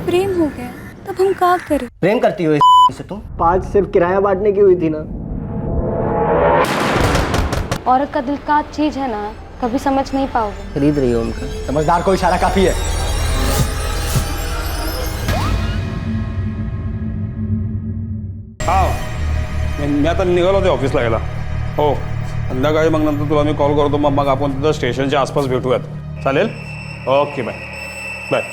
प्रेम हो गया तब हम क्या करें? प्रेम करती हो से तुम? 5 सिर्फ किराया बांटने की हुई थी ना। औरत का दिल का चीज है ना, कभी समझ नहीं पाओगे। खरीद रही हो उनका? समझदार को इशारा काफी है। हा मी आता निघालो ते ऑफिसला यायला. हो संध्याकाळी मग नंतर तुला मी कॉल करतो. मग आपण तिथं स्टेशनच्या आसपास भेटूयात. चालेल? Okay bye bye.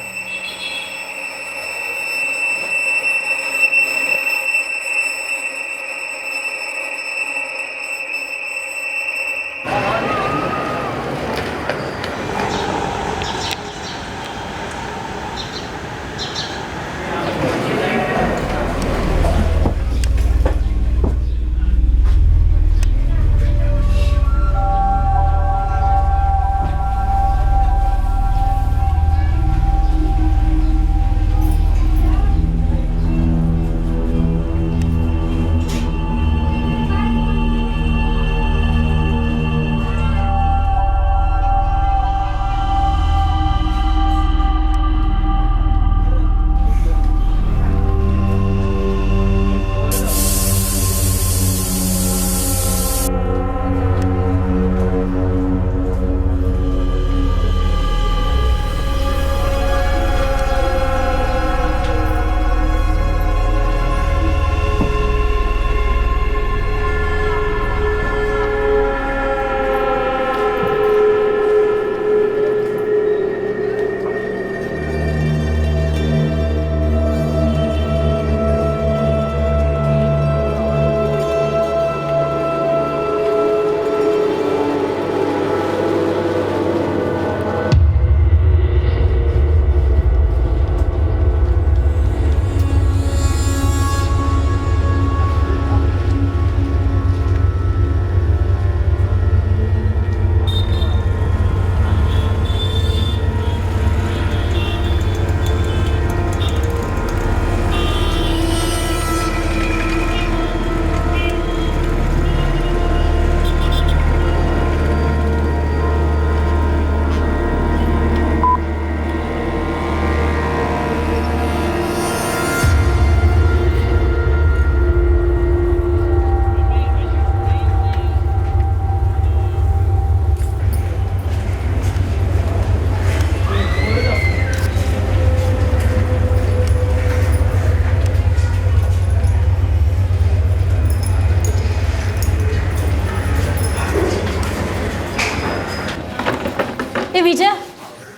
विजय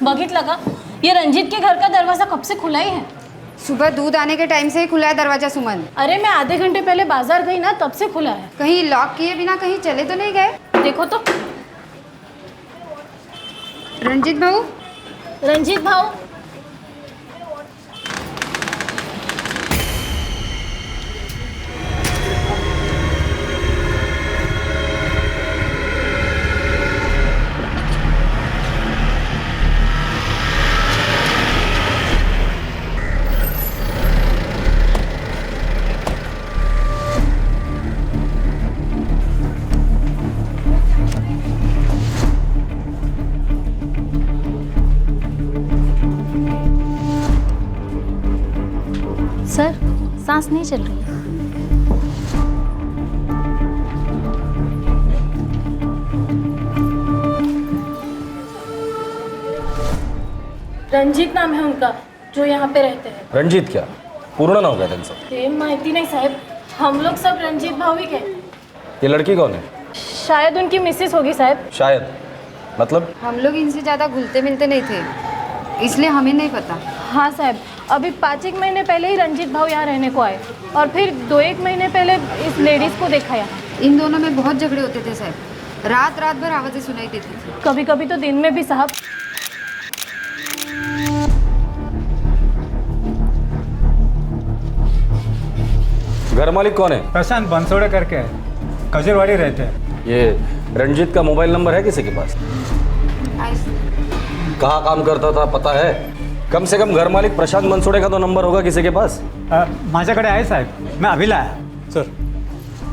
बघितलं का? ये रंजीत के घर का दरवाजा कब से खुला ही है? सुबह दूध आने के टाइम से ही खुला है दरवाजा सुमन। अरे मैं आधे घंटे पहले बाजार गई ना, तब से खुला है। कहीं लॉक किए बिना कहीं चले तो नहीं गए? देखो तो। रंजीत भाऊ, रंजीत भाऊ, सर सांस नहीं चल रही है। रंजीत नाम है उनका, जो यहाँ पे रहते हैं। रणजित क्या पूर्ण नाव काय त्यांचं? ते माहिती नहीं साहब, हम लोग सब रंजीत भाऊ ही हैं। ये लड़की कौन है? शायद उनकी मिसेस होगी साहब। शायद मतलब? हम लोग इनसे ज़्यादा घुलते मिलते नहीं थे, इसलिए हमें नहीं पता। हाँ साहब, अभी 5-1 महीने पहले ही रंजीत भाऊ यहाँ रहने को आए और फिर 2-1 महीने पहले इस लेडीज़ को देखा यहाँ। इन दोनों में बहुत झगड़े होते थे साहब, रात रात भर आवाज़ें सुनाई देती थी। कभी कभी तो दिन में भी साहब। घर मालिक कौन है? प्रशांत बंसोड़े करके है, खजूरवाड़ी रहते हैं। ये रणजीत का मोबाइल नंबर है किसी के पास? कहाँ काम करता था पता है? कम से कम घर मालिक प्रशांत बनसोड़े का तो नंबर होगा किसी के पास? माझ्याकडे आहे साहेब, मैं अभी लाया। सर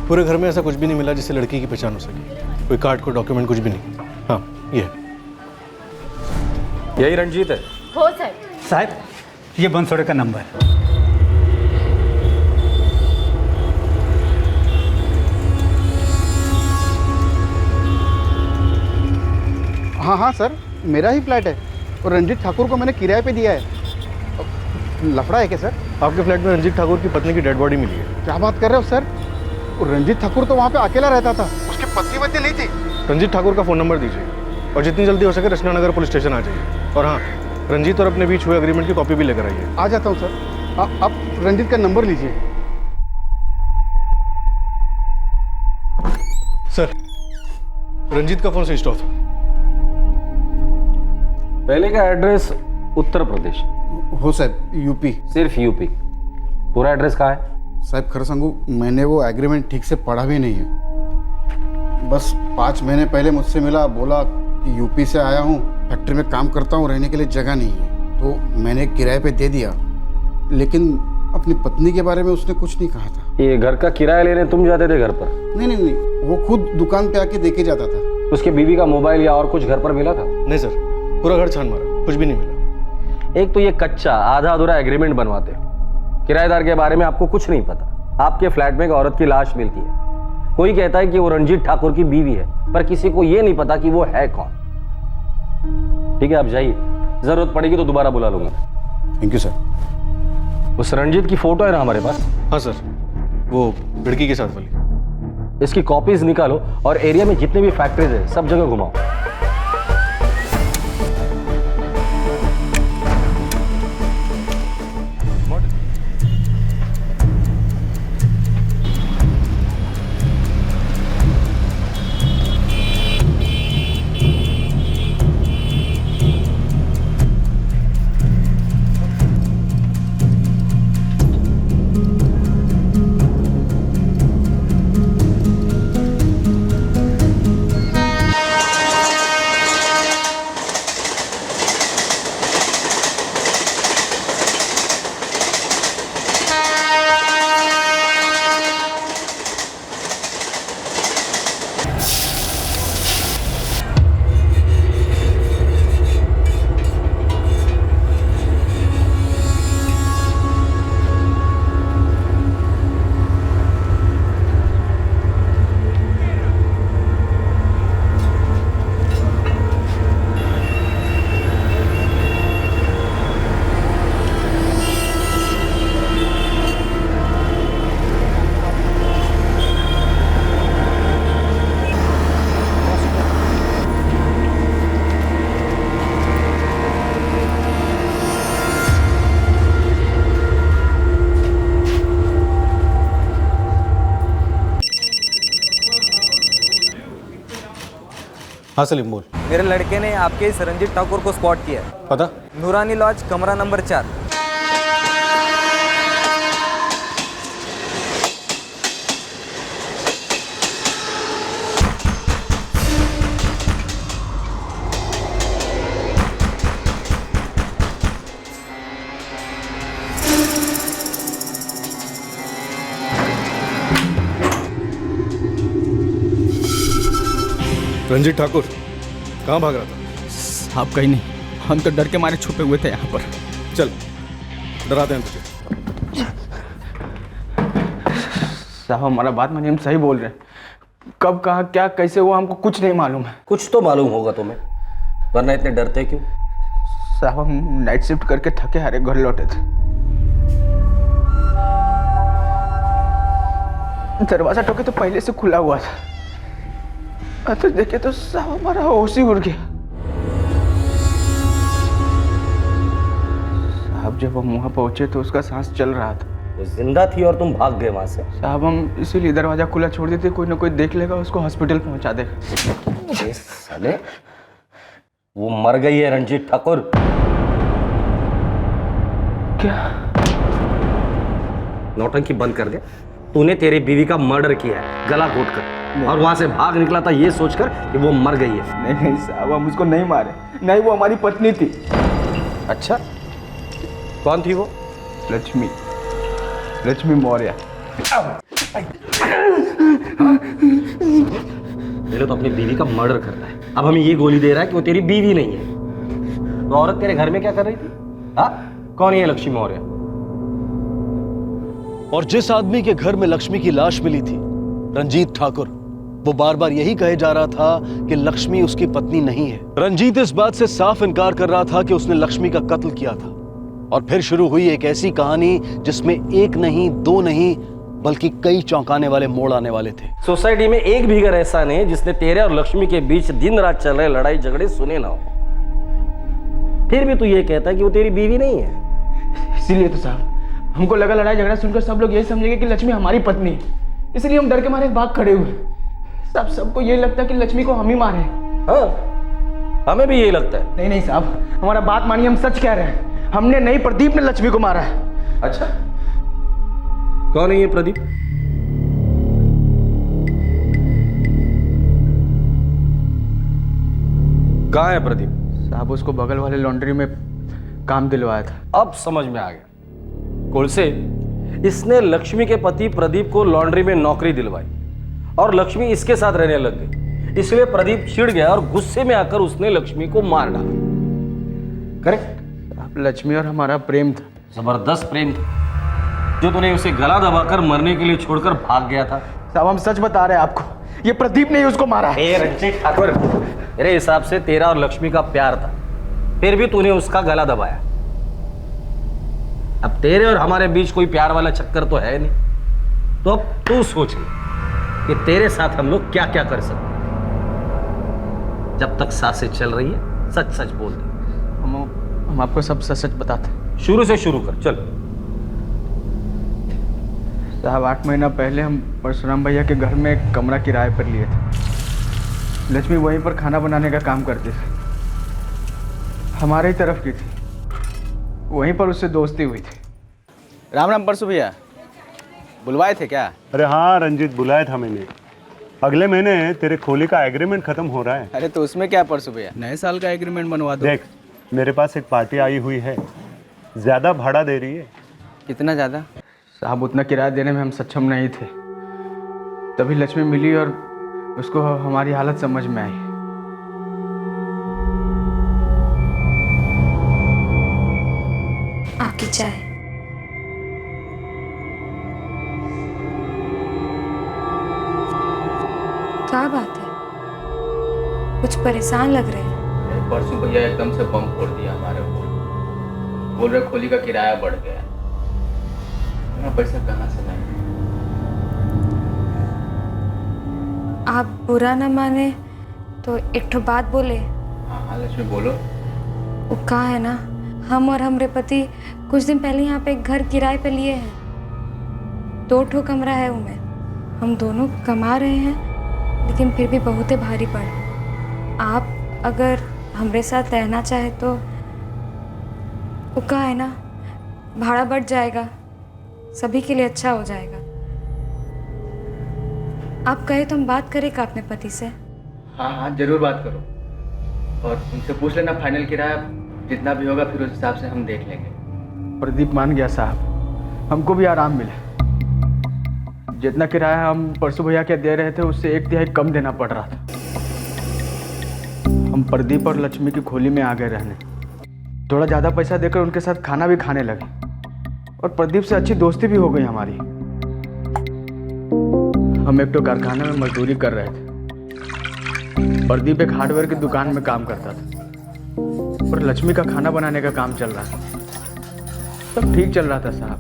पूरे घर में ऐसा कुछ भी नहीं मिला जिससे लड़की की पहचान हो सके। कोई कार्ड कोई डॉक्यूमेंट कुछ भी नहीं। हाँ ये है। यही रणजीत है? हो साहब। साहेब ये बनसोड़े का नंबर है। हाँ हाँ सर, मेरा ही फ्लैट है और रंजीत ठाकुर को मैंने किराए पे दिया है। लफड़ा है क्या सर? आपके फ्लैट में रंजीत ठाकुर की पत्नी की डेड बॉडी मिली है। क्या बात कर रहे हो सर? और रंजीत ठाकुर तो वहाँ पे अकेला रहता था, उसकी पत्नी वत्नी नहीं थी। रंजीत ठाकुर का फ़ोन नंबर दीजिए और जितनी जल्दी हो सके रचना नगर पुलिस स्टेशन आ जाइए। और हाँ, रंजीत और अपने बीच हुए एग्रीमेंट की कॉपी भी लेकर आइए। आ जाता हूँ सर। आप रंजीत का नंबर लीजिए। सर, रंजीत का फ़ोन स्विच ऑफ है। पहले का एड्रेस उत्तर प्रदेश, हो साहब, यूपी। सिर्फ यूपी। पूरा एड्रेस कहाँ है? साहब खैर संगू, मैंने वो एग्रीमेंट ठीक से पढ़ा भी नहीं है। बस 5 महीने पहले मुझसे मिला, बोला कि यूपी से आया हूँ, फैक्ट्री में काम करता हूँ, रहने के लिए जगह नहीं है, तो मैंने किराए पे दे दिया। लेकिन अपनी पत्नी के बारे में उसने कुछ नहीं कहा था। ये घर का किराया लेने तुम जाते थे घर पर? नहीं नहीं नहीं, वो खुद दुकान पे आके देके जाता था। उसके बीवी का मोबाइल या और कुछ घर पर मिला था? नहीं सर, पूरा घर छान मारा, कुछ भी नहीं मिला। एक तो ये कच्चा आधा अधूरा एग्रीमेंट बनवाते हो। किराएदार के बारे में आपको कुछ नहीं पता। आपके फ्लैट में एक औरत की लाश मिलती है, कोई कहता है कि वो रंजीत ठाकुर की बीवी है, पर किसी को ये नहीं पता कि वो है कौन। ठीक है, आप जाइए, जरूरत पड़ेगी तो दोबारा बुला लूंगा। Thank you sir. उस रंजीत की फोटो है ना हमारे पास? हाँ सर, वो लड़की के साथ वाली। इसकी कॉपीज निकालो और एरिया में जितने भी फैक्ट्रीज है सब जगह घुमाओ। हाँ सलीम बोल। मेरे लड़के ने आपके इस रंजीत ठाकुर को स्पॉट किया है। पता? नूरानी लॉज, कमरा नंबर 4। रंजीत ठाकुर कहाँ भाग रहा था? साहब कहीं नहीं, हम तो डर के मारे छुपे हुए थे यहाँ पर। चल, डराते हैं तुझे। साहब हमारा बात मानिए, हम सही बोल रहे हैं। कब कहाँ क्या कैसे हुआ हमको कुछ नहीं मालूम है। कुछ तो मालूम होगा तुम्हें, वरना इतने डरते क्यों? साहब हम नाइट शिफ्ट करके थके हारे घर लौटे थे। दरवाजा ठोके तो पहले से खुला हुआ था। तो देखे तो साहब हमारा होश ही उड़ गया। साहब जब हम वहाँ पहुंचे तो उसका सांस चल रहा था। वो जिंदा थी और तुम भाग गए वहां से? साहब हम इसीलिए दरवाजा खुला छोड़ देते, कोई ना कोई देख लेगा, उसको हॉस्पिटल पहुंचा देगा। साले, वो मर गई है रंजीत ठाकुर। क्या? नौटंकी बंद कर दे। तूने तेरी बीवी का मर्डर किया है गला घोट कर, और वहां से भाग निकला था ये सोचकर कि वो मर गई है। नहीं नहीं साहब, हम उसको नहीं मारे। नहीं, वो हमारी पत्नी थी। अच्छा, कौन थी वो? लक्ष्मी, लक्ष्मी मौर्य। पहले तो अपनी बीवी का मर्डर कर रहा है, अब हमें ये गोली दे रहा है कि वो तेरी बीवी नहीं है। तो औरत तेरे घर में क्या कर रही थी? हाँ, कौन है ये लक्ष्मी मौर्य? और जिस आदमी के घर में लक्ष्मी की लाश मिली थी, रंजीत ठाकुर, वो बार बार यही कहे जा रहा था कि लक्ष्मी उसकी पत्नी नहीं है। रंजीत इस बात से साफ इनकार कर रहा था कि उसने लक्ष्मी का कत्ल किया था। और फिर शुरू हुई एक ऐसी कहानी जिसमें एक नहीं, दो नहीं, बल्कि कई चौंकाने वाले मोड़ आने वाले थे। सोसाइटी में एक भी घर ऐसा नहीं जिसने तेरे और लक्ष्मी के बीच दिन रात चल रहे लड़ाई झगड़े सुने ना हो। फिर भी तू ये कहता है कि वो तेरी बीवी नहीं है। इसीलिए तो साहब हमको लगा लड़ाई झगड़ा सुनकर सब लोग यही समझेंगे कि लक्ष्मी हमारी पत्नी है, इसलिए हम डर के मारे भाग खड़े हुए। सबको ये लगता है कि लक्ष्मी को हम ही मारे। हाँ, हमें भी यही लगता है। नहीं नहीं साहब, हमारा बात मानिए, हम सच कह रहे हैं। हमने नहीं, प्रदीप ने लक्ष्मी को मारा है। अच्छा, कौन है ये प्रदीप? कहाँ है प्रदीप? साहब उसको बगल वाले लॉन्ड्री में काम दिलवाया था। अब समझ में आ गया। कोलसे, इसने लक्ष्मी के पति प्रदीप को लॉन्ड्री में नौकरी दिलवाई और लक्ष्मी इसके साथ रहने लग गई। इसलिए प्रदीप चिढ़ गया और गुस्से में आकर उसने लक्ष्मी को मार डाला। करेक्ट? आप लक्ष्मी और हमारा प्रेम था, जबरदस्त प्रेम था, जो तूने उसे गला दबाकर मरने के लिए छोड़कर भाग गया था। साहब हम सच बता रहे हैं आपको, ये प्रदीप ने ही उसको मारा है। रंजीत ठाकुर, मेरे हिसाब से तेरा और लक्ष्मी का प्यार था, फिर भी तूने उसका गला दबाया। अब तेरे और हमारे बीच कोई प्यार वाला चक्कर तो है नहीं, तो अब तू सोच ले कि तेरे साथ हम लोग क्या क्या कर सकते हैं। जब तक सांसें चल रही है सच सच बोल दे। हम आपको सब सच सच बताते हैं। शुरू से शुरू कर, चल। साहब 8 महीना पहले हम परशुराम भैया के घर में एक कमरा किराए पर लिए थे। लक्ष्मी वहीं पर खाना बनाने का काम करती थी, हमारे ही तरफ की थी। वहीं पर उससे दोस्ती हुई थी। राम राम परसु भैया, बुलवाए थे क्या? अरे हाँ रंजीत, बुलाया था मैंने। अगले महीने तेरे खोली का एग्रीमेंट खत्म हो रहा है। अरे तो उसमें क्या परसु भैया, नए साल का एग्रीमेंट बनवा दो। देख, मेरे पास एक पार्टी आई हुई है, ज़्यादा भाड़ा दे रही है। कितना ज़्यादा? साहब उतना किराया देने में हम सक्षम नहीं थे, तभी लक्ष्मी मिली और उसको हमारी हालत समझ में आई। आपकी चाय। क्या बात है, कुछ परेशान लग रहे हैं। परसु भैया एकदम से बम फोड़ दिया हमारे ऊपर। बोल रहे खोली का किराया बढ़ गया, इतना पैसा कहाँ से लाएं? आप बुरा न माने तो एक ठो बात बोले। हाँ लक्ष्मी बोलो। वो कहा है ना, हम और हमरे पति कुछ दिन पहले यहाँ पे एक घर किराए पे लिए हैं। 2 ठो कमरा है उनमें। हम दोनों कमा रहे हैं, लेकिन फिर भी बहुत ही भारी पड़े। आप अगर हमरे साथ रहना चाहे तो वो कहा है ना, भाड़ा बढ़ जाएगा, सभी के लिए अच्छा हो जाएगा। आप कहे तो हम बात करें का अपने पति से? हाँ हाँ जरूर बात करो, और उनसे पूछ लेना फाइनल किराया जितना भी होगा, फिर उस हिसाब से हम देख लेंगे। प्रदीप मान गया साहब, हमको भी आराम मिले। जितना किराया हम परसु भैया के दे रहे थे उससे 1/3 कम देना पड़ रहा था। हम प्रदीप और लक्ष्मी की खोली में आ गए रहने। थोड़ा ज़्यादा पैसा देकर उनके साथ खाना भी खाने लगे, और प्रदीप से अच्छी दोस्ती भी हो गई हमारी। हम एक तो कारखाने में मजदूरी कर रहे थे। प्रदीप एक हार्डवेयर की दुकान में काम करता था, और लक्ष्मी का खाना बनाने का काम चल रहा था। सब ठीक चल रहा था साहब,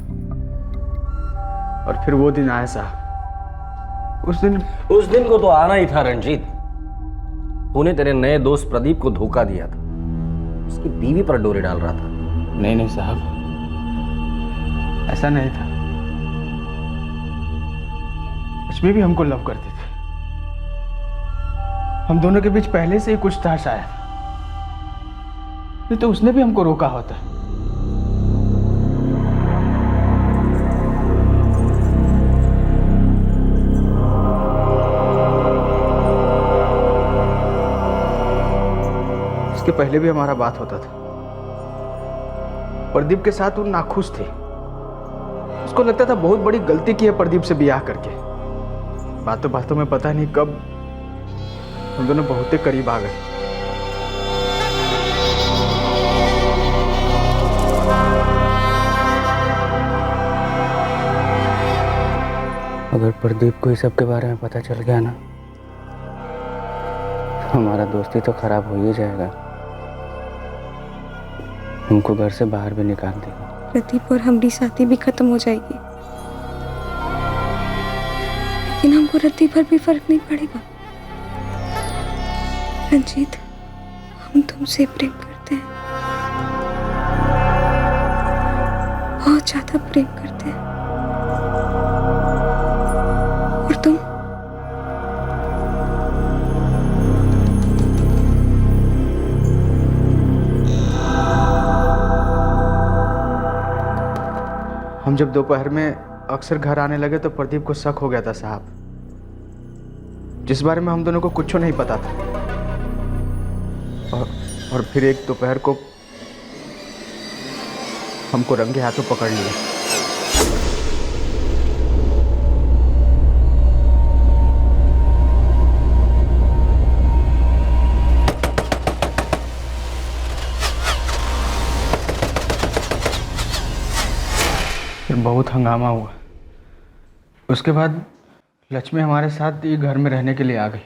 और फिर वो दिन आया साहब। उस दिन को तो आना ही था रंजीत। तूने तेरे नए दोस्त प्रदीप को धोखा दिया था, उसकी बीवी पर डोरे डाल रहा था। नहीं साहब, ऐसा नहीं था। लक्ष्मी भी हमको लव करती थी। हम दोनों के बीच पहले से ही कुछ था शायद, नहीं तो उसने भी हमको रोका होता। इसके पहले भी हमारा बात होता था। प्रदीप के साथ वो नाखुश थे। उसको लगता था बहुत बड़ी गलती की है प्रदीप से ब्याह करके। बातों बातों में पता नहीं कब हम दोनों बहुत ही करीब आ गए। अगर प्रदीप को इस सब के बारे में पता चल गया ना, हमारा दोस्ती तो खराब हो ही जाएगा। हमको घर से बाहर भी निकाल देगा। प्रदीप और हमारी शादी भी खत्म हो जाएगी, लेकिन हमको रत्ती भर भी फर्क नहीं पड़ेगा। रंजीत, हम तुमसे प्रेम करते हैं, बहुत ज्यादा प्रेम करते हैं। और तुम? हम जब दोपहर में अक्सर घर आने लगे तो प्रदीप को शक हो गया था साहब, जिस बारे में हम दोनों को कुछ नहीं पता था। और फिर एक दोपहर को हमको रंगे हाथों पकड़ लिया। फिर बहुत हंगामा हुआ। उसके बाद लक्ष्मी हमारे साथ ही घर में रहने के लिए आ गई।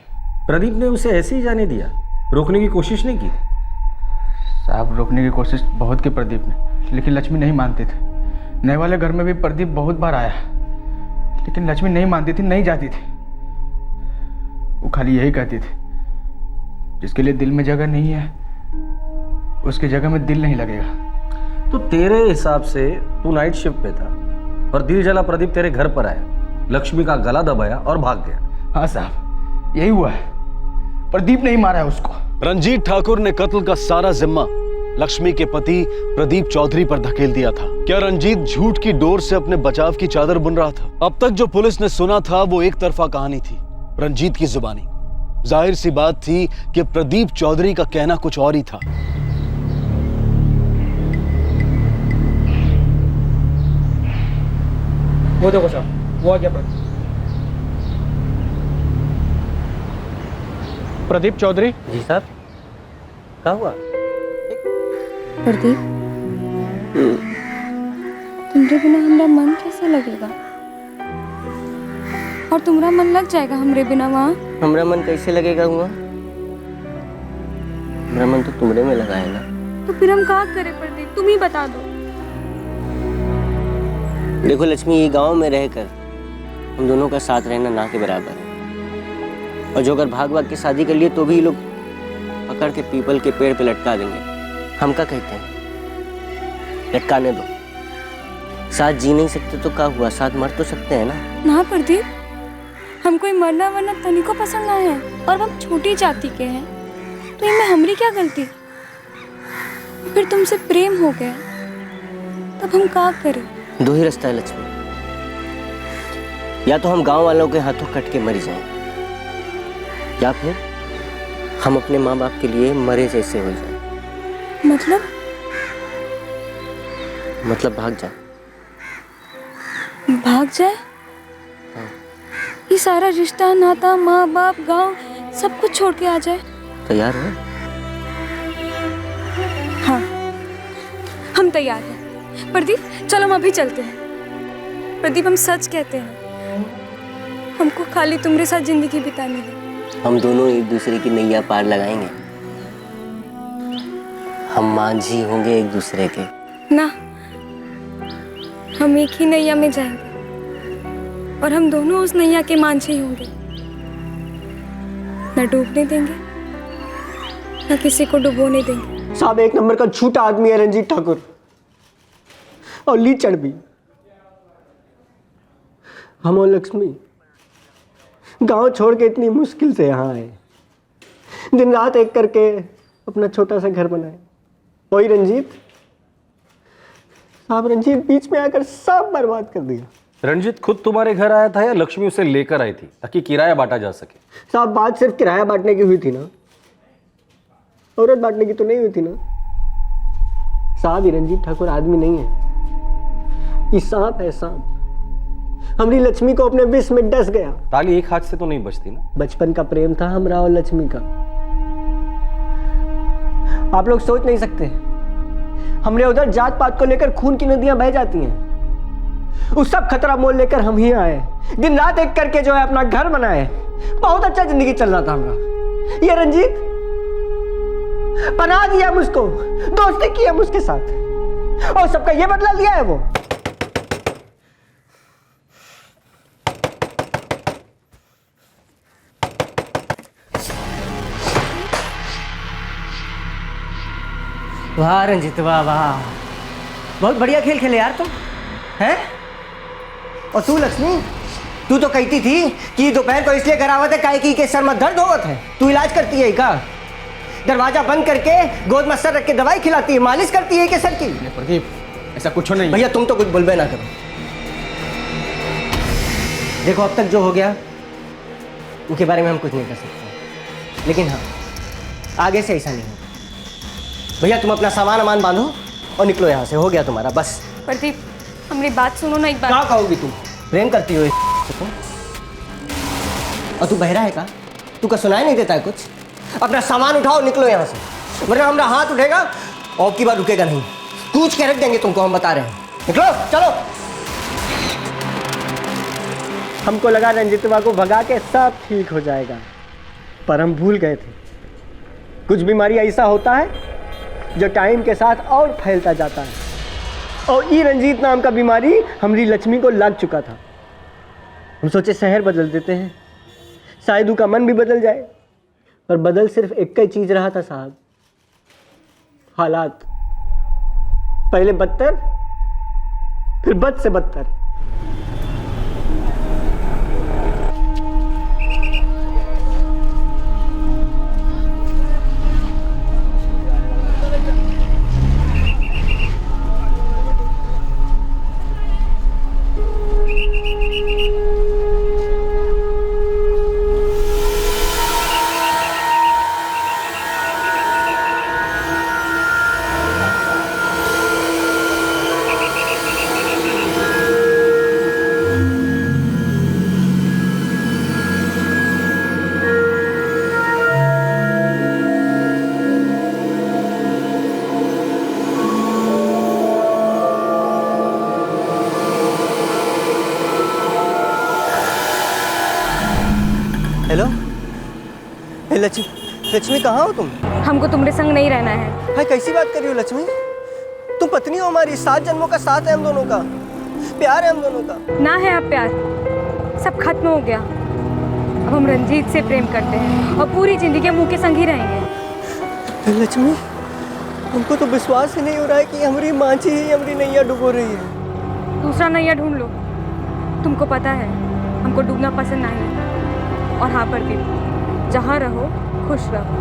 प्रदीप ने उसे ऐसे ही जाने दिया, रोकने की कोशिश नहीं की? साहब, रोकने की कोशिश बहुत की प्रदीप ने, लेकिन लक्ष्मी नहीं मानते थे। नए वाले घर में भी प्रदीप बहुत बार आया, लेकिन लक्ष्मी नहीं मानती थी, नहीं जाती थी। वो खाली यही कहती थी, जिसके लिए दिल में जगह नहीं है उसकी जगह में दिल नहीं लगेगा। तो तेरे हिसाब से तू नाइट शिफ्ट पे था और दिल जला प्रदीप तेरे घर पर आया, लक्ष्मी का गला दबाया और भाग गया। हाँ साहब, यही हुआ है। प्रदीप नहीं मारा है उसको। रंजीत ठाकुर ने कत्ल का सारा जिम्मा लक्ष्मी के पति प्रदीप चौधरी पर धकेल दिया था। क्या रंजीत झूठ की डोर से अपने बचाव की चादर बुन रहा था? अब तक जो पुलिस ने सुना था वो एक तरफा कहानी थी, रंजीत की जुबानी। जाहिर सी बात थी कि प्रदीप चौधरी का कहना कुछ और ही था। वो देखो साहब, वो आ गया प्रदीप चौधरी। जी साहब, क्या हुआ? प्रदीप, तुम्हारे बिना हमारा मन कैसे लगेगा? और तुम्हारा मन लग जाएगा हमरे बिना वहाँ? हमारा मन कैसे लगेगा हुआ? मेरा मन तो तुम्हारे में लगा है ना। तो फिर हम क्या करें प्रदीप, तुम ही बता दो। देखो लक्ष्मी, ये गांव में रहकर हम दोनों का साथ रहना ना के बराबर है। और जो अगर भाग भाग के शादी कर लिए तो भी लोग पकड़ के पीपल के पेड़ पे लटका देंगे। हम क्या कहते हैं, लटकाने दो। साथ जी नहीं सकते तो क्या हुआ, साथ मर तो सकते हैं ना। ना प्रदीप, हम कोई मरना वरना तनी को पसंद ना है, और हम छोटी जाति के हैं, तो इनमें हमारी क्या गलती? फिर तुमसे प्रेम हो गया, तब हम क्या करें? दो ही रास्ता है लक्ष्मी, या तो हम गांव वालों के हाथों कट के मर जाएं, या फिर हम अपने माँ बाप के लिए मरे जैसे हो जाएं। मतलब भाग जाए। भाग जाए? ये सारा रिश्ता, नाता, माँ बाप, गांव, सब कुछ छोड़ के आ जाए? तैयार हो? हाँ, हम तैयार हैं। प्रदीप, चलो हम अभी चलते हैं। प्रदीप, हम सच कहते हैं, हमको खाली तुम्हारे साथ जिंदगी बितानी है। हम दोनों एक दूसरे की नैया पार लगाएंगे। हम मांझी होंगे एक दूसरे के। ना, हम एक ही नैया में जाएंगे और हम दोनों उस नैया के मांझी होंगे। न डूबने देंगे, न किसी को डुबोने देंगे। साहब, एक नंबर का झूठा आदमी है रंजीत ठाकुर, और लीचड़ भी। हम और लक्ष्मी गांव छोड़ के इतनी मुश्किल से यहाँ आए, दिन रात एक करके अपना छोटा सा घर बनाए। वही रंजीत साहब, रंजीत बीच में आकर सब बर्बाद कर दिया। रंजीत खुद तुम्हारे घर आया था या लक्ष्मी उसे लेकर आई थी ताकि किराया बांटा जा सके? साहब, बात सिर्फ किराया बांटने की हुई थी ना, औरत बांटने की तो नहीं हुई थी ना। साहब, ये रंजीत ठाकुर आदमी नहीं है, ये सांप है, सांप। हमारी लक्ष्मी को अपने विष में डस गया। ताली एक हाथ से तो नहीं बचती ना। बचपन का प्रेम था हमरा और लक्ष्मी का। आप लोग सोच नहीं सकते, हमरे उधर जात पात को लेकर खून की नदियां बह जाती हैं। उस सब खतरा मोल लेकर हम ही आए, दिन रात एक करके जो है अपना घर बनाए। बहुत अच्छा जिंदगी चल रहा था हमारा। ये रंजीत पनाह दिया मुझको, दोस्ती की हम उसके साथ, और सबका ये बदला लिया है वो। वाह रंजीत, वाह वाह, बहुत बढ़िया खेल खेले यार तुम, हैं? और तू लक्ष्मी, तू तो कहती थी कि दोपहर को इसलिए करावत है काहे कि सर में दर्द होवत है। तू इलाज करती है का? दरवाजा बंद करके गोद में सर रख के दवाई खिलाती है, मालिश करती है कि सर की? प्रदीप, ऐसा कुछ नहीं। भैया तुम तो कुछ बोलबे ना करो। देखो अब तक जो हो गया उनके बारे में हम कुछ नहीं कर सकते, लेकिन हाँ आगे से ऐसा नहीं होगा। भैया तुम अपना सामान वामान बांधो और निकलो यहाँ से, हो गया तुम्हारा बस। प्रदीप हमारी बात सुनो ना एक बार। क्या कहोगी तुम? प्रेम करती हो तुम? और तू बहरा है का? तू का सुनाई नहीं देता है कुछ? अपना सामान उठाओ, निकलो यहाँ से, वरना हमारा हाथ उठेगा और की बार रुकेगा नहीं। कूच के रख देंगे तुमको, हम बता रहे हैं। निकलो, चलो। हमको लगा रंजीतवा को भगा के सब ठीक हो जाएगा, पर हम भूल गए थे कुछ बीमारी ऐसा होता है जो टाइम के साथ और फैलता जाता है। और ई रंजीत नाम का बीमारी हमारी लक्ष्मी को लग चुका था। हम सोचे शहर बदल देते हैं, शायद उसका मन भी बदल जाए, पर बदल सिर्फ एक ही चीज रहा था साहब, हालात। पहले बदतर, फिर बद से बदतर। हेलो, लक्ष्मी, लक्ष्मी कहाँ हो तुम? हमको तुम्हारे संग नहीं रहना है। भाई कैसी बात कर रही हो लक्ष्मी? तुम पत्नी हो हमारी, 7 जन्मों का साथ है हम दोनों का, प्यार है हम दोनों का। ना है अब प्यार, सब खत्म हो गया। अब हम रंजीत से प्रेम करते हैं और पूरी जिंदगी मुंह के संग ही रहेंगे। लक्ष्मी, हमको तो विश्वास ही नहीं हो रहा है कि हमारी मांझी ही हमारी नैया डुबो रही है। दूसरा नैया ढूंढ लो। तुमको पता है हमको डूबना पसंद नहीं है। और हाँ प्रदीप, जहाँ रहो खुश रहो।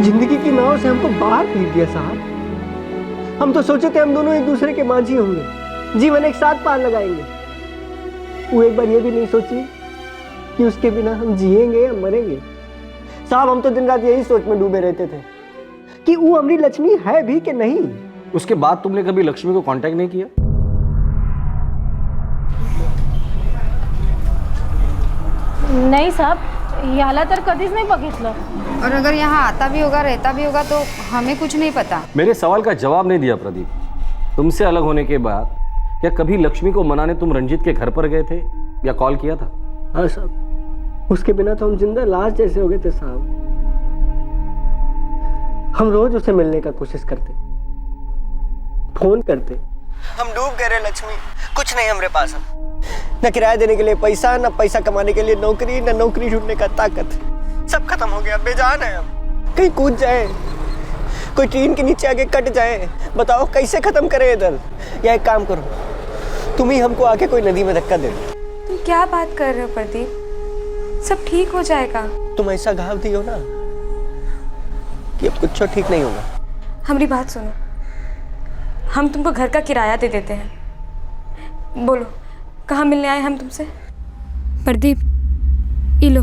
जिंदगी की नाव से हमको बाहर फेंक दिया साहब। हम तो सोचे थे हम दोनों एक दूसरे के मांझी होंगे, जीवन एक साथ पार लगाएंगे। वो एक बार ये भी नहीं सोची कि उसके बिना हम जिएंगे या मरेंगे। साहब हम तो दिन रात यही सोच में डूबे रहते थे कि वो हमारी लक्ष्मी है भी कि नहीं। उसके बाद तुमने कभी लक्ष्मी को कांटेक्ट नहीं किया? नहीं साहब, याला तर कधीच नाही बघितलं। और अगर यहाँ आता भी होगा, रहता भी होगा, तो हमें कुछ नहीं पता। मेरे सवाल का जवाब नहीं दिया प्रदीप। तुमसे अलग होने के बाद क्या कभी लक्ष्मी को मनाने तुम रंजीत के घर पर गए थे या कॉल किया था? हाँ साहब, उसके बिना तो हम जिंदा लाश जैसे हो गए थे साहब। हम रोज उसे मिलने का कोशिश करते, फोन करते। हम डूब गए रे लक्ष्मी, कुछ नहीं हमारे पास। न किराया देने के लिए पैसा, न पैसा कमाने के लिए नौकरी, न नौकरी ढूंढने का ताकत। सब खत्म हो गया, बेजान है हम। कहीं कूद जाए, कोई ट्रेन के नीचे आके कट जाए, बताओ कैसे खत्म करें इधर? या एक काम करो, तुम ही हमको आके कोई नदी में धक्का दे दो। तुम क्या बात कर रहे हो प्रदीप? सब ठीक हो जाएगा। तुम ऐसा घाव दी हो ना कि अब कुछ ठीक नहीं होगा। हमारी बात सुनो, हम तुमको घर का किराया दे देते हैं। बोलो कहाँ मिलने आए हम तुमसे? प्रदीप, इलो।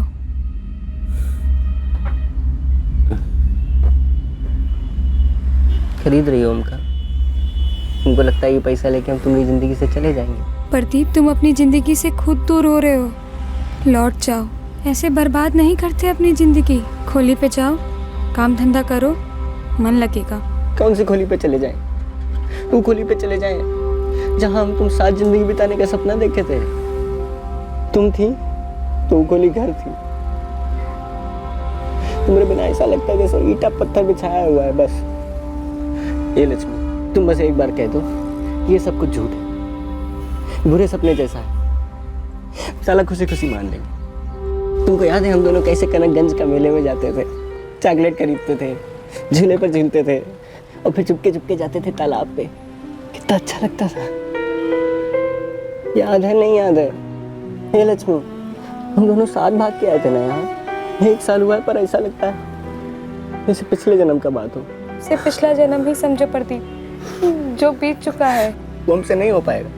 खरीद रही हो उनका? तुमको लगता है ये पैसा लेके हम तुम्हारी जिंदगी से चले जाएंगे? प्रदीप, तुम अपनी जिंदगी से खुद दूर हो रहे हो। लौट जाओ, ऐसे बर्बाद नहीं करते अपनी जिंदगी। खोली पे जाओ, काम धंधा करो, मन लगेगा। कौन सी खोली पे चले जाएं? वो खोली पे चले जाएं, जहां हम तुम साथ जिंदगी बिताने का सपना देखे थे। तुम थी तो वो खोली घर थी। तुम्हारे बिना ऐसा लगता है जैसे ईटा पत्थर बिछाया हुआ है बस। ये लक्ष्मी, तुम बस एक बार कह दो ये सब कुछ झूठ है, बुरे सपने जैसा है। साला खुशी खुशी मान लेंगे। तुमको याद है हम दोनों कैसे कनकगंज का मेले में जाते थे, चॉकलेट खरीदते थे, झूले पर झूलते थे और फिर चुपके चुपके जाते थे तालाब पे। कितना अच्छा लगता था। याद है नहीं याद है? हे लक्ष्मी, हम दोनों साथ भाग के आए थे ना यहाँ। 1 साल हुआ है पर ऐसा लगता है जैसे पिछले जन्म का बात हो। सिर्फ पिछला जन्म ही समझो प्रदीप, जो बीत चुका है वो हमसे नहीं हो पाएगा।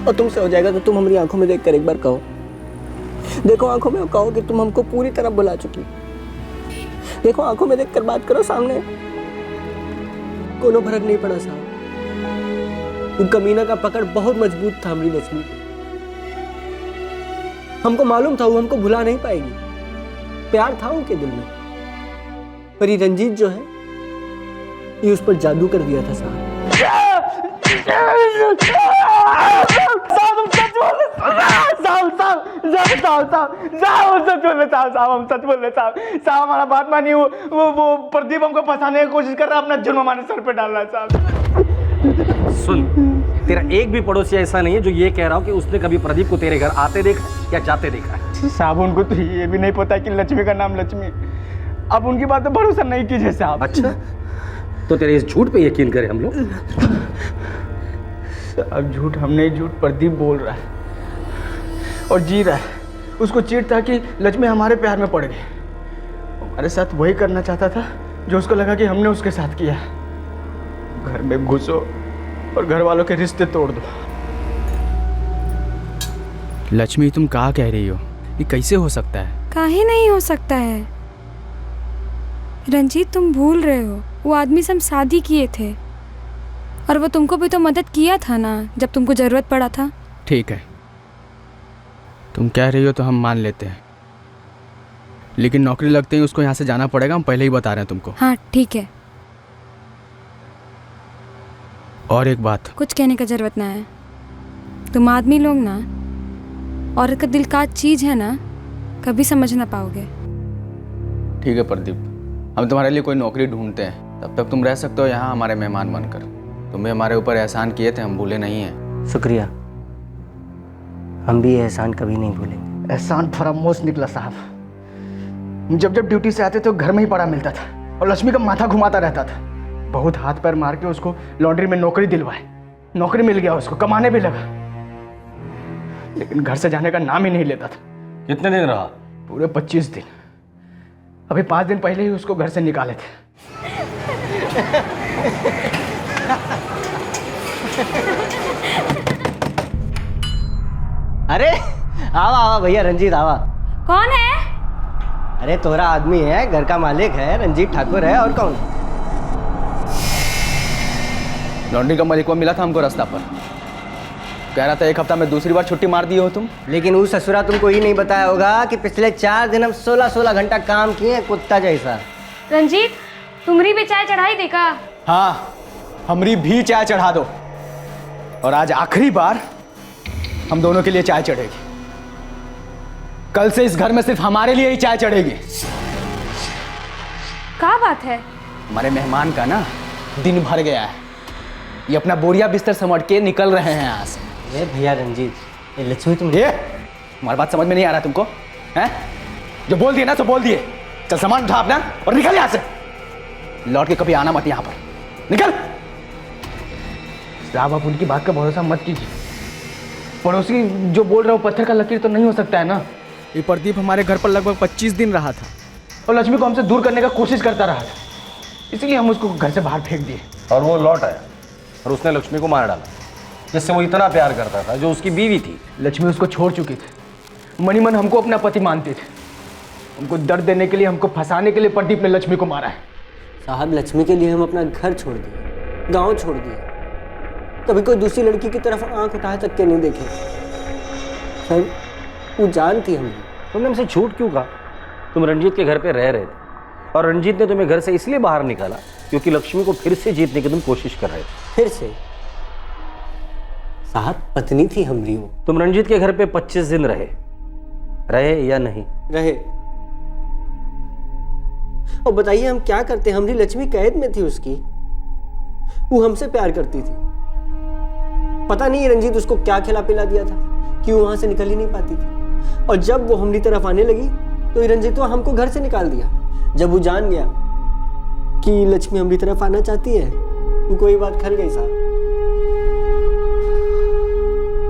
और तुमसे हो जाएगा तो तुम हमारी आंखों में देखकर एक बार कहो, देखो आंखों में, कहो कि तुम हमको पूरी तरह भुला चुकी। देखो आंखों में देखकर बात करो सामने। कोनो फर्क नहीं पड़ा साहब। वो कमीना का पकड़ बहुत मजबूत था हमारी लक्ष्मी। हमको मालूम था वो हमको भुला नहीं पाएगी। प्यार था उनके दिल में, पर ये रंजीत जो है ये उस पर जादू कर दिया था साहब। साहब हमारा बात मानिए। वो प्रदीप हमको फंसाने की कोशिश कर रहा है, अपना जुर्म हमारे सर पे डाल रहा है साहब। सुन, तेरा एक भी पड़ोसी ऐसा नहीं है जो ये कह रहा हो कि उसने कभी प्रदीप को तेरे घर आते देखा या जाते देखा है। साहब उनको तो ये भी नहीं पता कि लक्ष्मी का नाम लक्ष्मी। अब उनकी बात पे भरोसा नहीं कीजिए साहब। अच्छा, तो तेरे इस झूठ पे यकीन करें हम लोग? अब झूठ हम नहीं, झूठ प्रदीप बोल रहा है और जी रहा है। उसको चिढ़ था कि लक्ष्मी हमारे प्यार में पड़ गई। हमारे साथ वही करना चाहता था जो उसको लगा कि हमने उसके साथ किया। घर में घुसो और घर वालों के रिश्ते तोड़ दो। लक्ष्मी, तुम क्या कह रही हो? ये कैसे हो सकता है? काहे नहीं हो सकता है रंजीत, तुम भूल रहे हो वो आदमी से हम शादी किए थे और वो तुमको भी तो मदद किया था ना जब तुमको जरूरत पड़ा था। ठीक है, तुम कह रही हो तो हम मान लेते हैं, लेकिन नौकरी लगते ही उसको यहाँ से जाना पड़ेगा। हम पहले ही बता रहे हैं तुमको। हाँ ठीक है। और एक बात, कुछ कहने का जरूरत ना है। तुम आदमी लोग ना, औरत का दिल का चीज है ना, कभी समझ ना पाओगे। ठीक है प्रदीप, हम तुम्हारे लिए कोई नौकरी ढूंढते हैं, तब तक तुम रह सकते हो यहाँ हमारे मेहमान बनकर। तुम्हें हमारे ऊपर एहसान किए थे, हम भूले नहीं हैं। शुक्रिया, हम भी ये एहसान कभी नहीं भूलेंगे। एहसान फरामोश निकला साहब। जब जब ड्यूटी से आते तो घर में ही पड़ा मिलता था और लक्ष्मी का माथा घुमाता रहता था। बहुत हाथ पैर मार के उसको लॉन्ड्री में नौकरी दिलवाए। नौकरी मिल गया उसको, कमाने भी लगा, लेकिन घर से जाने का नाम ही नहीं लेता था। कितने दिन रहा? पूरे 25 दिन। अभी 5 दिन पहले ही उसको घर से निकाले थे। अरे आवा आवा भैया, रंजीत आवा। कौन है? अरे तोरा आदमी है, घर का मालिक है, रंजीत ठाकुर है, और कौन? लॉन्ड्री का मालिक को मिला था हमको रास्ता पर, कह रहा था 1 हफ्ता में दूसरी बार छुट्टी मार दी हो तुम। लेकिन उस ससुरा तुमको ही नहीं बताया होगा कि पिछले 4 दिन हम 16-16 घंटा काम किए कुत्ता जैसा। रंजीत, तुमरी भी चाय चढ़ाई देखा? हाँ, हमरी भी चाय चढ़ा दो, और आज आखिरी बार हम दोनों के लिए चाय चढ़ेगी। कल से इस घर में सिर्फ हमारे लिए ही चाय चढ़ेगी। क्या बात है? हमारे मेहमान का ना दिन भर गया है, ये अपना बोरिया बिस्तर समेट के निकल रहे हैं यहाँ से। ये भैया रंजीत, ये लक्ष्मी तुम हमारी बात समझ में नहीं आ रहा तुमको? हैं? जो बोल दिए ना तो बोल दिए। चल सामान उठा अपना और निकल यहाँ से। लौट के कभी आना मत यहाँ पर, निकल। साहब आप उनकी बात का भरोसा मत कीजिए। पड़ोसी जो बोल रहा हो पत्थर का लकीर तो नहीं हो सकता है ना। ये प्रदीप हमारे घर पर लगभग 25 दिन रहा था और लक्ष्मी को हमसे दूर करने का कोशिश करता रहा था, इसलिए हम उसको घर से बाहर फेंक दिए। और वो लौट आया और उसने लक्ष्मी को मार डाला, जिससे वो इतना प्यार करता था, जो उसकी बीवी थी। लक्ष्मी उसको छोड़ चुकी थी। मनी मन हमको अपना पति मानते थे। हमको दर्द देने के लिए, हमको फंसाने के लिए प्रदीप ने लक्ष्मी को मारा है। साहब लक्ष्मी के लिए हम अपना घर छोड़ दिए, गांव छोड़ दिए, कभी कोई दूसरी लड़की की तरफ आंख उठाए तक के नहीं देखे। सर वो जानती हमने तुमने हमसे झूठ क्यों कहा? तुम रंजीत के घर पे रह रहे थे और रंजीत ने तुम्हें घर से इसलिए बाहर निकाला क्योंकि लक्ष्मी को फिर से जीतने की तुम कोशिश कर रहे थे। फिर से? साहब, पत्नी थी हमारी वो। तुम रंजीत के घर पे 25 दिन रहे या नहीं? रहे। और बताइए हम क्या करते? हमारी लक्ष्मी कैद में थी उसकी, वो हमसे प्यार करती थी। पता नहीं रंजीत उसको क्या खिला पिला दिया था कि वो वहां से निकल ही नहीं पाती थी। और जब वो हमारी तरफ आने लगी तो रंजीत तो हमको घर से निकाल दिया। जब वो जान गया कि लक्ष्मी हमारी तरफ आना चाहती है, वो कोई बात खल गई साहब,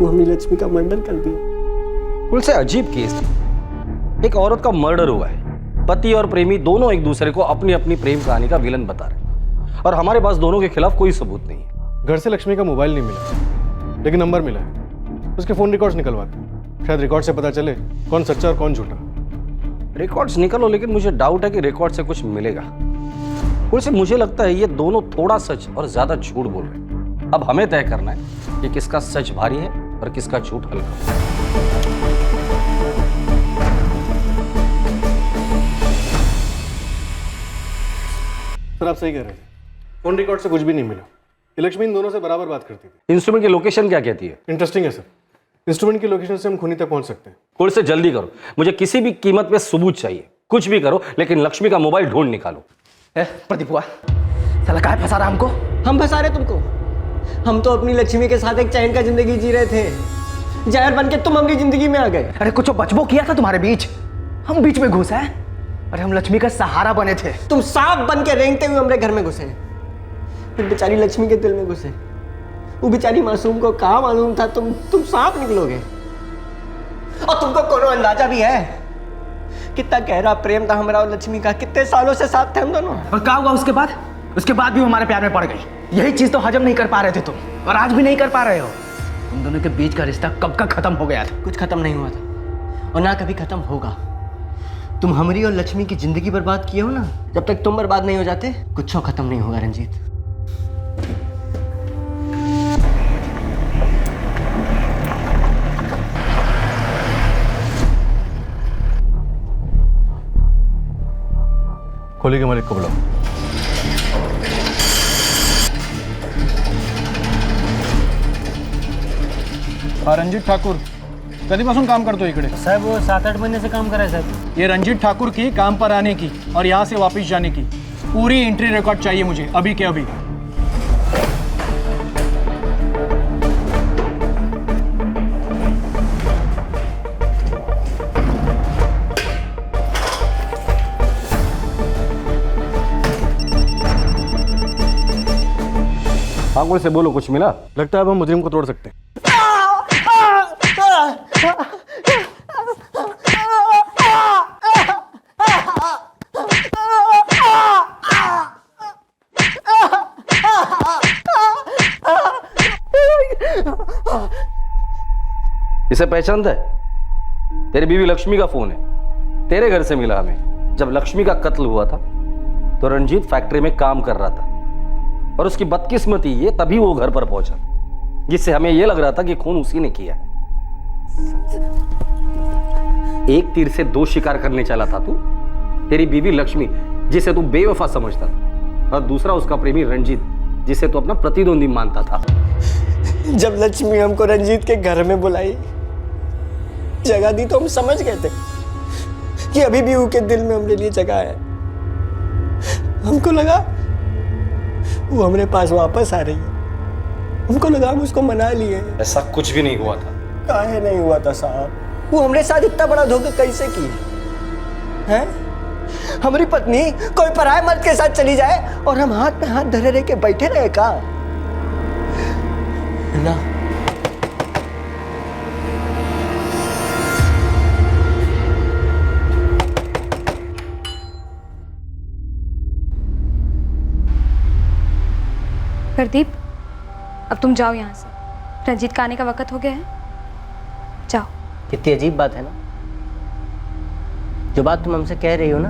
वो हमारी लक्ष्मी का मर्डर कर दिया। कुल से अजीब केस थी। एक औरत का मर्डर हुआ है, पति और प्रेमी दोनों एक दूसरे को अपनी अपनी प्रेम कहानी का विलन बता रहे हैं और हमारे पास दोनों के खिलाफ कोई सबूत नहीं है। घर से लक्ष्मी का मोबाइल नहीं मिला, लेकिन नंबर मिला है। उसके फोन रिकॉर्ड्स निकलवाते, शायद रिकॉर्ड से पता चले कौन सच्चा और कौन झूठा। रिकॉर्ड्स निकलो, लेकिन मुझे डाउट है कि रिकॉर्ड से कुछ मिलेगा। वैसे मुझे लगता है ये दोनों थोड़ा सच और ज्यादा झूठ बोल रहे हैं। अब हमें तय करना है कि किसका सच भारी है और किसका झूठ हल्का। सर आप सही कह रहे थे, फोन रिकॉर्ड से कुछ भी नहीं मिला। लक्ष्मी इन दोनों से बराबर बात करती थी। इंस्ट्रूमेंट की लोकेशन क्या कहती है? इंटरेस्टिंग है सर, इंस्ट्रूमेंट की लोकेशन से हम खूनी तक पहुंच सकते हैं। थोड़े से जल्दी करो, मुझे किसी भी कीमत पे सबूत चाहिए। कुछ भी करो, लेकिन लक्ष्मी का मोबाइल ढूंढ निकालो। प्रदीप हुआ साला काहे फंसा रहा हमको? हम फंसा रहे तुमको? हम तो अपनी लक्ष्मी के साथ एक चैन का जिंदगी जी रहे थे, जहर बन के तुम हमारी जिंदगी में आ गए। अरे कुछ बचबो किया था तुम्हारे बीच, हम बीच में घुसे हैं। अरे हम लक्ष्मी का सहारा बने थे। तुम सांप बन के रेंगते हुए हमारे घर में घुसे, फिर बेचारी लक्ष्मी के दिल में घुसे। वो बेचारी मासूम को कहाँ मालूम था तुम सांप निकलोगे। और तुमको कोनो अंदाजा भी है कितना गहरा प्रेम था हमारा और लक्ष्मी का? कितने सालों से साथ थे हम दोनों। और क्या हुआ उसके बाद? उसके बाद भी वो हमारे प्यार में पड़ गई। यही चीज तो हजम नहीं कर पा रहे थे तुम, और आज भी नहीं कर पा रहे हो। तुम दोनों के बीच का रिश्ता कब का खत्म हो गया था? कुछ खत्म नहीं हुआ था और ना कभी खत्म होगा। तुम हमारी और लक्ष्मी की जिंदगी बर्बाद किए हो ना, जब तक तुम बर्बाद नहीं हो जाते कुछ खत्म नहीं होगा रंजीत। खोली के मालिक को बुलाओ। रणजित ठाकूर कधीपासून काम करतो इकडे? साहेब वो 7-8 महीने से काम कर रहा है साहब। ये रंजीत ठाकुर की काम पर आने की और यहाँ से वापस जाने की पूरी एंट्री रिकॉर्ड चाहिए मुझे, अभी के अभी। आंगुल से बोलो, कुछ मिला? लगता है अब हम मुजरिम को तोड़ सकते हैं। इसे पहचानता है? तेरी बीवी लक्ष्मी का फोन है, तेरे घर से मिला हमें। जब लक्ष्मी का कत्ल हुआ था तो रंजीत फैक्ट्री में काम कर रहा था, और उसकी बदकिस्मती ये तभी वो घर पर पहुंचा, जिससे हमें ये लग रहा था कि खून उसी ने किया है। एक तीर से दो शिकार करने चला था तू। तेरी बीवी लक्ष्मी, जिसे तू बेवफा समझता था, और दूसरा उसका प्रेमी रंजीत, जिसे तू अपना प्रतिद्वंदी मानता था। जब लक्ष्मी हमको रंजीत के घर में बुलाई, जगह दी, तो हम समझ गए थे कि अभी भी उसके दिल में हमारे लिए जगह है। हमको लगा वो हमारे पास वापस आ रही है, हमको लगा हम उसको मना लिए। ऐसा कुछ भी नहीं हुआ था। काहे नहीं हुआ था साहब? वो हमारे साथ इतना बड़ा धोखा कैसे की है? हमारी पत्नी कोई पराये मर्द के साथ चली जाए और हम हाथ में हाथ धरे रह के बैठे रहे का? ना, प्रदीप, अब तुम जाओ यहाँ से। रंजीत का आने का वक्त हो गया है, जाओ। कितनी अजीब बात है ना, जो बात तुम हमसे कह रही हो ना,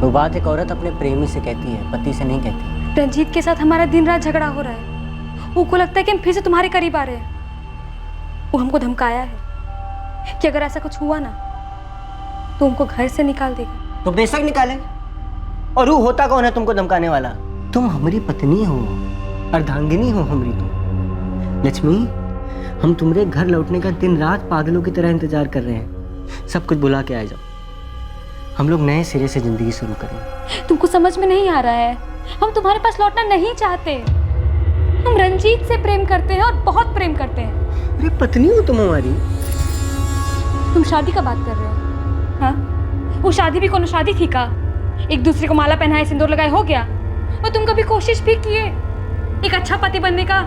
वो बात एक औरत अपने प्रेमी से कहती है, पति से नहीं कहती। रंजीत के साथ हमारा दिन रात झगड़ा हो रहा है। वो को लगता है कि हम फिर से तुम्हारे करीब आ रहे हैं। वो हमको धमकाया है कि अगर ऐसा कुछ हुआ ना तो हमको घर से निकाल देगा। तो बेशक निकाले। और वो होता कौन है तुमको धमकाने वाला? तुम हमारी पत्नी हो, अर्धांगिनी हो हमारी तुम। लक्ष्मी, हम तुम्हारे घर लौटने का दिन रात पागलों की तरह इंतजार कर रहे हैं। सब कुछ बुला के आ जाओ, हम लोग नए सिरे से जिंदगी शुरू करेंगे। तुमको समझ में नहीं आ रहा है, हम तुम्हारे पास लौटना नहीं चाहते। हम रंजीत से प्रेम करते हैं और बहुत प्रेम करते हैं। अरे पत्नी हो तुम हमारी। तुम शादी का बात कर रहे हो? हाँ, वो शादी भी कौन शादी थी का? एक दूसरे को माला पहनाए सिंदूर लगाए हो गया? और तुम कभी कोशिश भी किए एक अच्छा पति बनने का?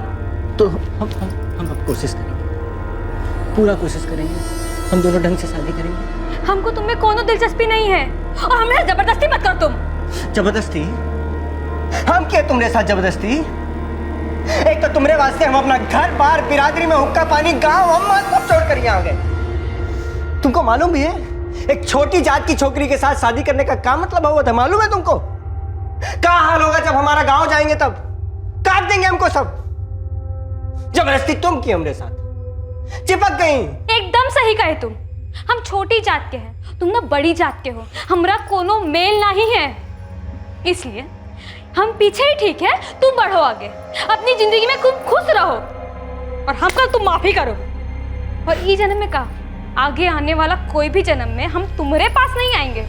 तो हम अब कोशिश करेंगे, पूरा कोशिश करेंगे। हम दोनों ढंग से शादी करेंगे। हमको तुममें कोनो दिलचस्पी नहीं है और हमें जबरदस्ती मत करो तुम। जबरदस्ती? हम क्या तुम्हारे साथ जबरदस्ती? एक तो तुम्हारे वास्ते हम अपना घर बार बिरादरी में हुक्का पानी गांव अम्मा सब छोड़ कर यहाँ आ गए। तुमको मालूम भी है एक छोटी जात की छोकरी के साथ शादी करने का क्या मतलब हुआ था? मालूम है तुमको? क्या हाल होगा जब हमारा गांव जाएंगे? तब काट देंगे हमको सब। जबरदस्ती तुम की हमरे साथ चिपक गई। एकदम सही कहे तुम। हम छोटी जात के हैं, तुम ना बड़ी जात के हो। हमरा कोनो मेल नहीं है, इसलिए हम पीछे ही ठीक है। तुम बढ़ो आगे, अपनी जिंदगी में खूब खुश रहो और हमका तुम माफी करो। और इस जन्म में का आगे आने वाला कोई भी जन्म में हम तुम्हारे पास नहीं आएंगे।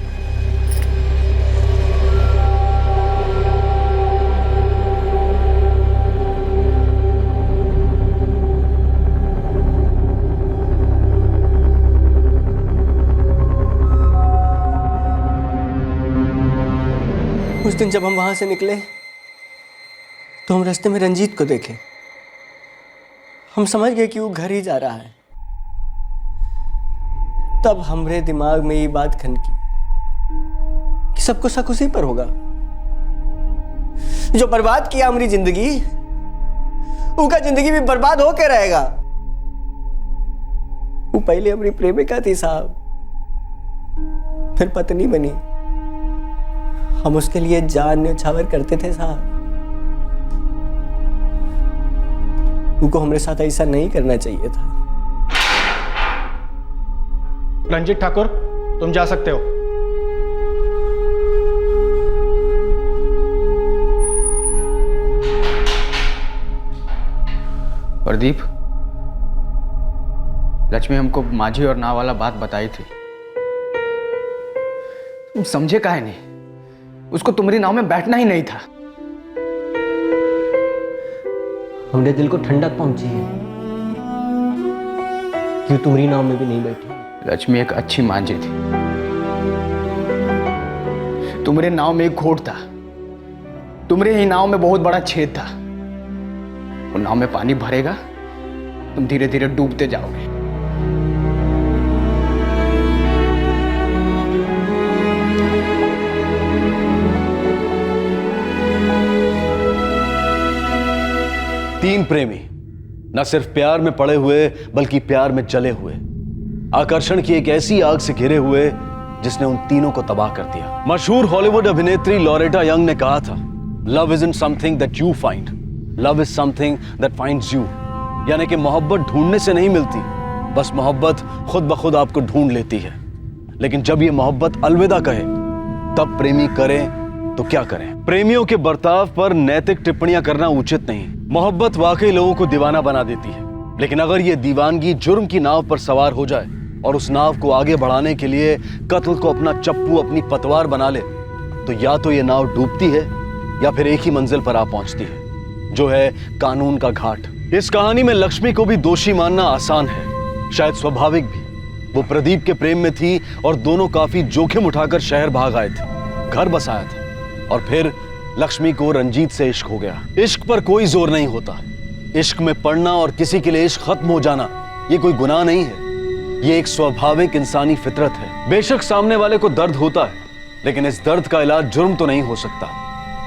उस दिन जब हम वहां से निकले तो हम रास्ते में रंजीत को देखे। हम समझ गए कि वो घर ही जा रहा है। तब हमरे दिमाग में ये बात खनकी कि सबको शक उसी पर होगा जो बर्बाद किया हमारी जिंदगी, उसका जिंदगी भी बर्बाद होके रहेगा। वो पहले हमारी प्रेमिका थी साहब, फिर पत्नी बनी। हम उसके लिए जान न्यौछावर करते थे साहब। उनको हमारे साथ ऐसा नहीं करना चाहिए था। रंजीत ठाकुर, तुम जा सकते हो। प्रदीप, लक्ष्मी हमको माझी और नाव वाला बात बताई थी। तुम समझे काहे नहीं? उसको तुम्हारी नाव में बैठना ही नहीं था। हमने दिल को ठंडक पहुंची है, क्यों तुम्हारी नाव में भी नहीं बैठी? लक्ष्मी एक अच्छी मांझी थी। तुम्हारे नाव में एक घोट था, तुम्हारे ही नाव में बहुत बड़ा छेद था। वो नाव में पानी भरेगा, तुम धीरे धीरे डूबते जाओगे। तीन प्रेमी न सिर्फ प्यार में पड़े हुए बल्कि प्यार में जले हुए, आकर्षण की एक ऐसी आग से घिरे हुए जिसने उन तीनों को तबाह कर दिया। मशहूर हॉलीवुड अभिनेत्री लॉरेटा यंग ने कहा था, love isn't something that you find, love is something that finds you. यानी कि मोहब्बत ढूंढने से नहीं मिलती, बस मोहब्बत खुद ब खुद आपको ढूंढ लेती है। लेकिन जब ये मोहब्बत अलविदा कहे तब प्रेमी करें तो क्या करें? प्रेमियों के बर्ताव पर नैतिक टिप्पणियां करना उचित नहीं। मोहब्बत वाकई लोगों को दीवाना बना देती है, लेकिन अगर ये दीवानगी जुर्म की नाव पर सवार हो जाए और उस नाव को आगे बढ़ाने के लिए कत्ल को अपना चप्पू अपनी पतवार बना ले, तो या तो ये नाव डूबती है या फिर एक ही मंजिल पर आ पहुंचती है, जो है कानून का घाट। इस कहानी में लक्ष्मी को भी दोषी मानना आसान है, शायद स्वाभाविक भी। वो प्रदीप के प्रेम में थी और दोनों काफी जोखिम उठाकर शहर भाग आए थे, घर बसाया था, और फिर लक्ष्मी को रंजीत से इश्क हो गया। इश्क पर कोई जोर नहीं होता। इश्क में पड़ना और किसी के लिए इश्क खत्म हो जाना ये कोई गुनाह नहीं है, ये एक स्वाभाविक इंसानी फितरत है। बेशक सामने वाले को दर्द होता है, लेकिन इस दर्द का इलाज जुर्म तो नहीं हो सकता,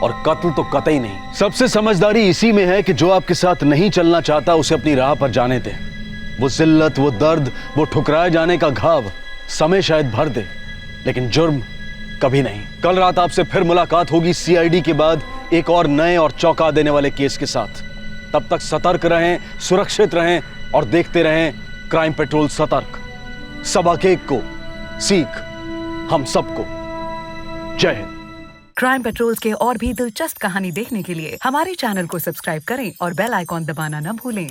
और कत्ल तो कतई नहीं। सबसे समझदारी इसी में है कि जो आपके साथ नहीं चलना चाहता उसे अपनी राह पर जाने दे। वो जिल्लत, वो दर्द, वो ठुकराए जाने का घाव समय शायद भर दे, लेकिन जुर्म कभी नहीं। कल रात आपसे फिर मुलाकात होगी सीआईडी के बाद एक और नए और चौंका देने वाले केस के साथ। तब तक सतर्क रहें, सुरक्षित रहें और देखते रहें क्राइम पेट्रोल सतर्क। सबक एक को सीख हम सबको। जय हिंद। क्राइम पेट्रोल्स के और भी दिलचस्प कहानी देखने के लिए हमारे चैनल को सब्सक्राइब करें और बेल आइकॉन दबाना न भूलें।